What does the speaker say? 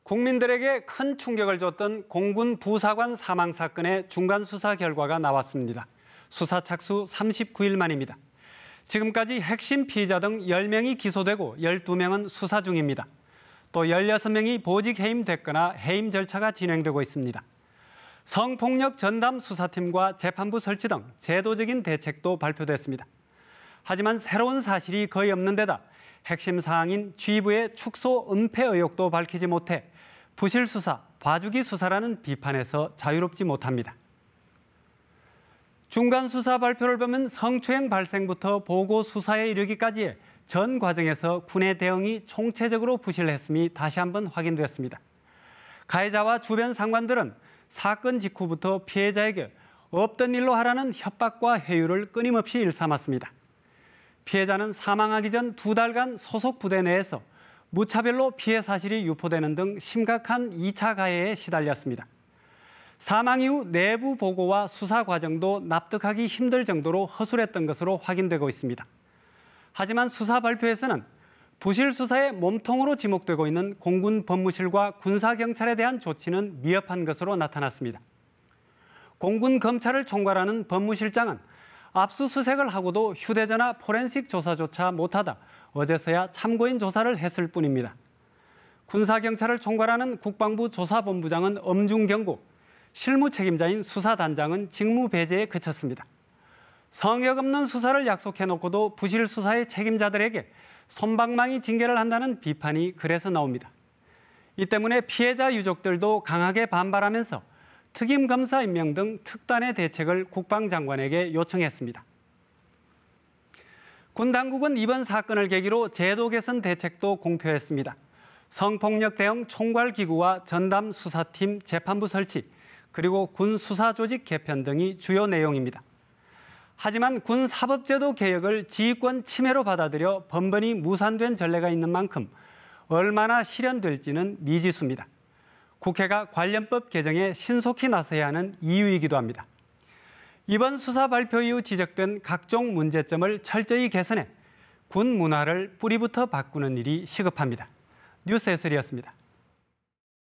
국민들에게 큰 충격을 줬던 공군 부사관 사망 사건의 중간 수사 결과가 나왔습니다. 수사 착수 39일 만입니다. 지금까지 핵심 피의자 등 10명이 기소되고 12명은 수사 중입니다. 또 16명이 보직 해임됐거나 해임 절차가 진행되고 있습니다. 성폭력 전담 수사팀과 재판부 설치 등 제도적인 대책도 발표됐습니다. 하지만 새로운 사실이 거의 없는 데다 핵심 사항인 G부의 축소 은폐 의혹도 밝히지 못해 부실 수사, 봐주기 수사라는 비판에서 자유롭지 못합니다. 중간 수사 발표를 보면 성추행 발생부터 보고 수사에 이르기까지의 전 과정에서 군의 대응이 총체적으로 부실했음이 다시 한번 확인됐습니다. 가해자와 주변 상관들은 사건 직후부터 피해자에게 없던 일로 하라는 협박과 회유를 끊임없이 일삼았습니다. 피해자는 사망하기 전 2달간 소속 부대 내에서 무차별로 피해 사실이 유포되는 등 심각한 2차 가해에 시달렸습니다. 사망 이후 내부 보고와 수사 과정도 납득하기 힘들 정도로 허술했던 것으로 확인되고 있습니다. 하지만 수사 발표에서는 부실 수사의 몸통으로 지목되고 있는 공군 법무실과 군사경찰에 대한 조치는 미흡한 것으로 나타났습니다. 공군 검찰을 총괄하는 법무실장은 압수수색을 하고도 휴대전화 포렌식 조사조차 못하다 어제서야 참고인 조사를 했을 뿐입니다. 군사경찰을 총괄하는 국방부 조사본부장은 엄중 경고, 실무 책임자인 수사단장은 직무 배제에 그쳤습니다. 성역 없는 수사를 약속해놓고도 부실 수사의 책임자들에게 솜방망이 징계를 한다는 비판이 그래서 나옵니다. 이 때문에 피해자 유족들도 강하게 반발하면서 특임검사 임명 등 특단의 대책을 국방장관에게 요청했습니다. 군 당국은 이번 사건을 계기로 제도 개선 대책도 공표했습니다. 성폭력 대응 총괄기구와 전담 수사팀 재판부 설치, 그리고 군 수사조직 개편 등이 주요 내용입니다. 하지만 군 사법제도 개혁을 지휘권 침해로 받아들여 번번이 무산된 전례가 있는 만큼 얼마나 실현될지는 미지수입니다. 국회가 관련법 개정에 신속히 나서야 하는 이유이기도 합니다. 이번 수사 발표 이후 지적된 각종 문제점을 철저히 개선해 군 문화를 뿌리부터 바꾸는 일이 시급합니다. 뉴스 S3였습니다.